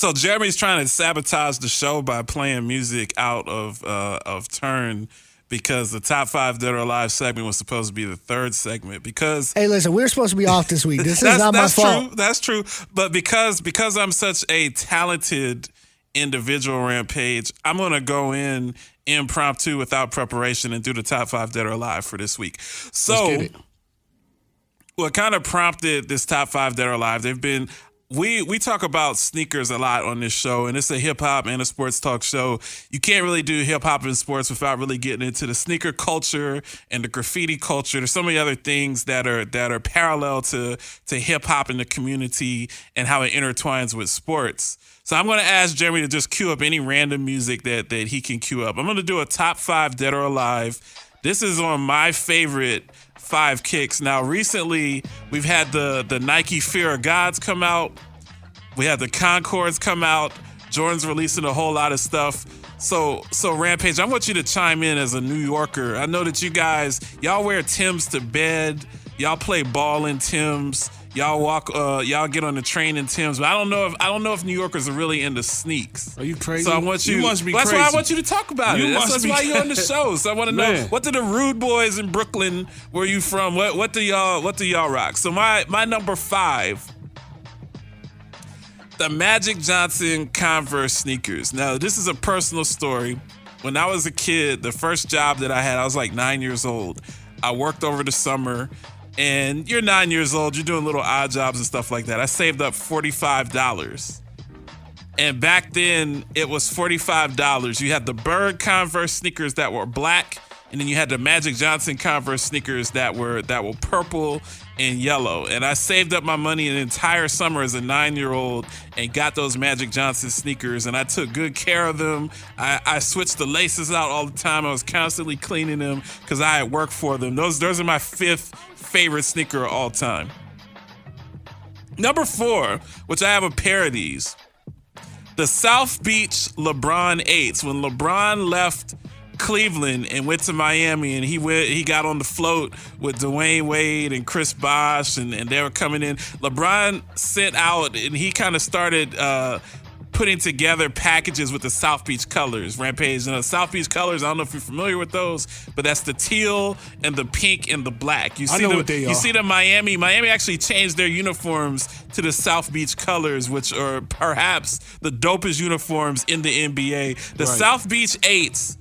So Jeremy's trying to sabotage the show by playing music out of turn because the top 5 Dead or Alive segment was supposed to be the third segment. Because Hey, listen, we're supposed to be off this week. This is not my fault. That's true. But because I'm such a talented individual, Rampage, I'm gonna go in impromptu without preparation and do the top 5 Dead or Alive for this week. So Let's get it. what kind of prompted this top 5 Dead or Alive? They've been we talk about sneakers a lot on this show, and it's a hip hop and a sports talk show. You can't really do hip hop and sports without really getting into the sneaker culture and the graffiti culture. There's so many other things that are parallel to hip hop in the community and how it intertwines with sports. So I'm going to ask Jeremy to just cue up any random music that he can cue up. I'm going to do a top 5 Dead or Alive. This is on my favorite 5 kicks. Now, recently, we've had the Nike Fear of Gods come out. We had the Concords come out. Jordan's releasing a whole lot of stuff. So Rampage, I want you to chime in as a New Yorker. I know that you guys, y'all wear Timbs to bed. Y'all play ball in Timbs. Y'all y'all get on the train in Timbs, but I don't know if New Yorkers are really into sneaks. Are you crazy? So I want you. You must be that's crazy. why I want you to talk about it. That's why you're on the show. So I want to know, Man. what do the Rude Boys in Brooklyn? Where you from? What do y'all rock? So my number 5, the Magic Johnson Converse sneakers. Now this is a personal story. When I was a kid, the first job that I had, I was like 9 years old. I worked over the summer. And you're 9 years old, you're doing little odd jobs and stuff like that. I saved up $45. And back then, it was $45. You had the Bird Converse sneakers that were black, and then you had the Magic Johnson Converse sneakers that were purple and yellow. And I saved up my money an entire summer as a 9-year-old and got those Magic Johnson sneakers, and I took good care of them. I switched the laces out all the time. I was constantly cleaning them because I had worked for them. Those are my 5th favorite sneaker of all time. Number 4, which I have a pair of these, the South Beach LeBron 8s. When LeBron left Cleveland and went to Miami, and he got on the float with Dwayne Wade and Chris Bosh, and they were coming in. LeBron sent out, and he kind of started putting together packages with the South Beach colors. Rampage, and the South Beach colors, I don't know if you're familiar with those, but that's the teal and the pink and the black. You see what they are. You see the Miami actually changed their uniforms to the South Beach colors, which are perhaps the dopest uniforms in the NBA. The Right. South Beach 8s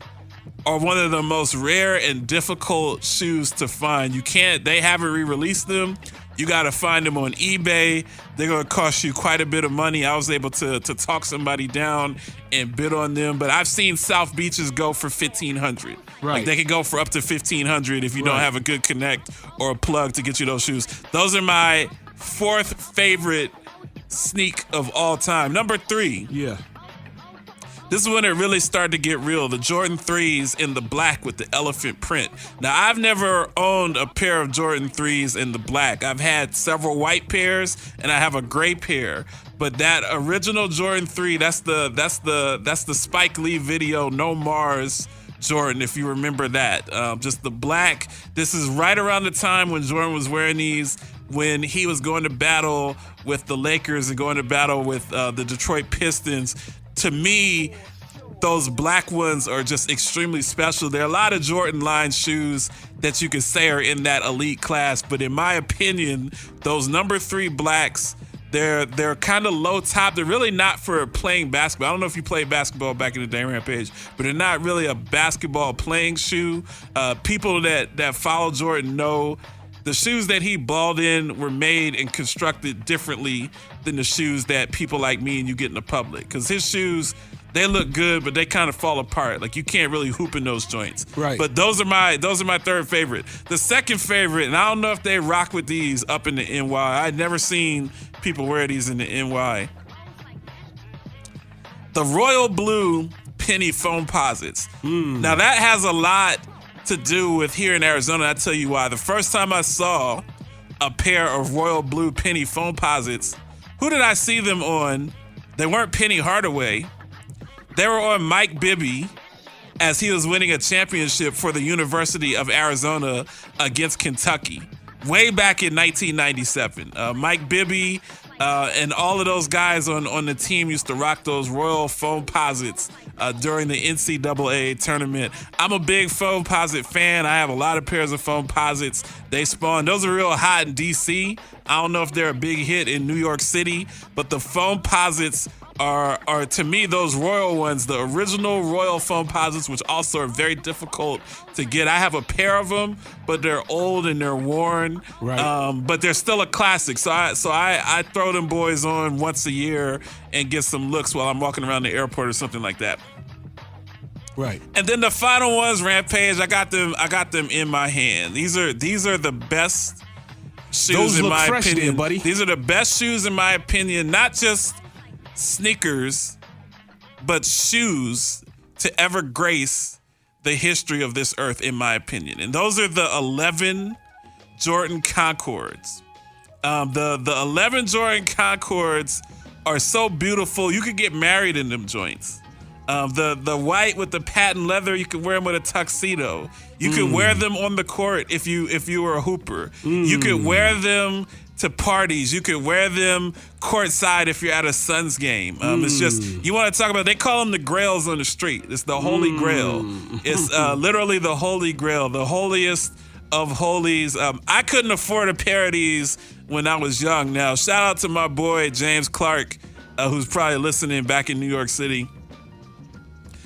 are one of the most rare and difficult shoes to find. They haven't re-released them. You got to find them on eBay. They're going to cost you quite a bit of money. I was able to talk somebody down and bid on them, but I've seen South Beaches go for $1,500. Right. Like they could go for up to $1,500 if you don't Right. have a good connect or a plug to get you those shoes. Those are my 4th favorite sneak of all time. Number 3. Yeah. This is when it really started to get real. The Jordan 3s in the black with the elephant print. Now, I've never owned a pair of Jordan 3s in the black. I've had several white pairs, and I have a gray pair. But that original Jordan 3, that's the Spike Lee video, No Mars Jordan, if you remember that. Just the black. This is right around the time when Jordan was wearing these, when he was going to battle with the Lakers and going to battle with the Detroit Pistons. To me, those black ones are just extremely special. There are a lot of Jordan line shoes that you could say are in that elite class, but in my opinion, those number 3 blacks, they're kind of low top. They're really not for playing basketball. I don't know if you played basketball back in the day, Rampage, but they're not really a basketball playing shoe. People that follow Jordan know the shoes that he balled in were made and constructed differently than the shoes that people like me and you get in the public. Because his shoes, they look good, but they kind of fall apart. Like you can't really hoop in those joints. Right. But those are my 3rd favorite. The 2nd favorite, and I don't know if they rock with these up in the NY. I'd never seen people wear these in the NY. The Royal Blue Penny Foam Posits. Now that has a lot to do with here in Arizona. I'll tell you why. The first time I saw a pair of Royal Blue Penny Foam Posits, who did I see them on? They weren't Penny Hardaway. They were on Mike Bibby as he was winning a championship for the University of Arizona against Kentucky way back in 1997. Mike Bibby And all of those guys on the team used to rock those Royal Foamposites during the NCAA tournament. I'm a big Foamposite fan. I have a lot of pairs of Foamposites. They spawn. Those are real hot in D.C. I don't know if they're a big hit in New York City, but the Foamposites are to me those Royal ones, the original Royal Foamposites, which also are very difficult to get. I have a pair of them, but they're old and they're worn. Right. But they're still a classic. So I throw them boys on once a year and get some looks while I'm walking around the airport or something like that. Right. And then the final ones, Rampage, I got them in my hand. These are the best shoes Those in look my fresh opinion. there, buddy. These are the best shoes in my opinion, not just sneakers, but shoes to ever grace the history of this earth, in my opinion. And those are the 11 Jordan Concords. The 11 Jordan Concords are so beautiful. You could get married in them joints. The white with the patent leather, you can wear them with a tuxedo. You could wear them on the court if you were a hooper. You could wear them to parties. You could wear them courtside if you're at a Suns game. It's just, you want to talk about, they call them the grails on the street. It's the Holy Grail. It's literally the Holy Grail, the holiest of holies. I couldn't afford a pair of these when I was young. Now, shout out to my boy, James Clark, who's probably listening back in New York City.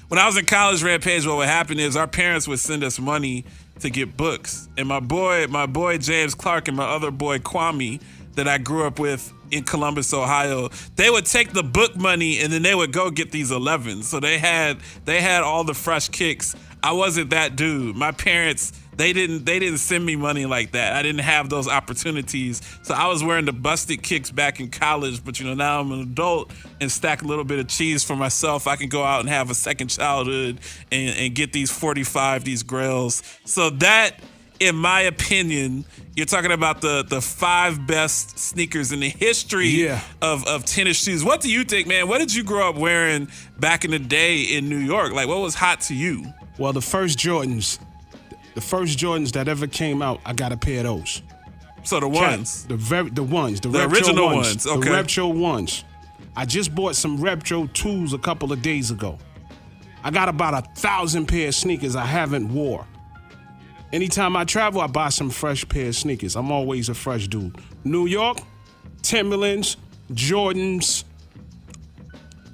When I was in college, Rampage, what would happen is our parents would send us money to get books. And my boy James Clark and my other boy Kwame that I grew up with in Columbus, Ohio, they would take the book money and then they would go get these 11s. So they had all the fresh kicks. I wasn't that dude. My parents, they didn't send me money like that. I didn't have those opportunities. So I was wearing the busted kicks back in college, but now I'm an adult and stack a little bit of cheese for myself. I can go out and have a second childhood and get these 45, these grails. So that, in my opinion, you're talking about the 5 best sneakers in the history of tennis shoes. What do you think, man? What did you grow up wearing back in the day in New York? Like, what was hot to you? Well, the first Jordans that ever came out, I got a pair of those. So the ones, the original ones, okay. The retro ones. I just bought some retro 2s a couple of days ago. I got about 1,000 pair of sneakers I haven't wore. Anytime I travel, I buy some fresh pair of sneakers. I'm always a fresh dude. New York, Timberlands, Jordans,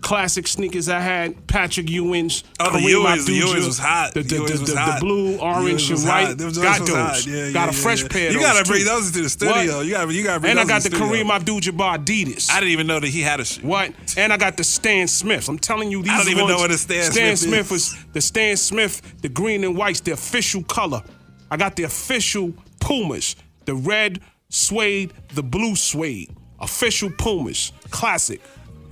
classic sneakers I had, Patrick Ewing's. Oh, the Ewing's was hot. The blue, orange, and white. Got those. Got a fresh pair of those. You got to bring those into the studio. What? You got to bring those. And I got the Kareem Abdul-Jabbar Adidas. I didn't even know that he had a shoe. What? And I got the Stan Smiths. I'm telling you, these I don't even ones, know what a Stan Smith was the Stan Smith, the green and white's the official color. I got the official Pumas, the red suede, the blue suede. Official Pumas. Classic.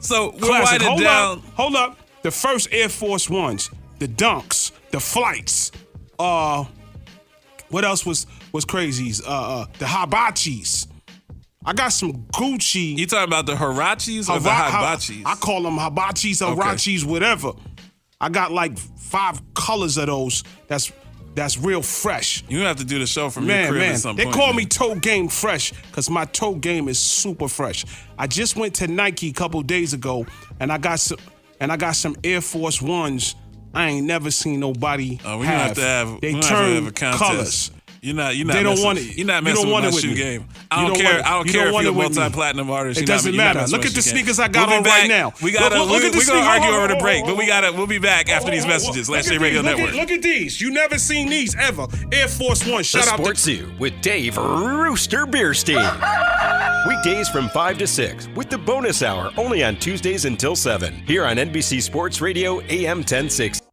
So we'll write it down. Hold up. The first Air Force Ones, the Dunks, the Flights. What else was crazies? The Hibachis. I got some Gucci. You talking about the Hirachis or the Hibachis? I call them Hibachis, Hirachis, whatever. I got like 5 colors of those. That's real fresh. You have to do the show from your crib at some point. They call me Toe Game Fresh because my toe game is super fresh. I just went to Nike a couple days ago and I got some Air Force Ones I ain't never seen nobody have. They turn colors. You're not they don't want it. You're not messing with my shoe game. I don't care if you're a multi-platinum artist. It doesn't matter. Look at the sneakers I got on right now. We're gonna argue over the break, but we'll be back after these messages. Last Day Radio Network. Look at these. You never seen these ever. Air Force One. Shout out to Sports Zoo with Dave Rooster Beerstein. Weekdays from 5 to 6 with the bonus hour only on Tuesdays until 7 here on NBC Sports Radio AM 1060.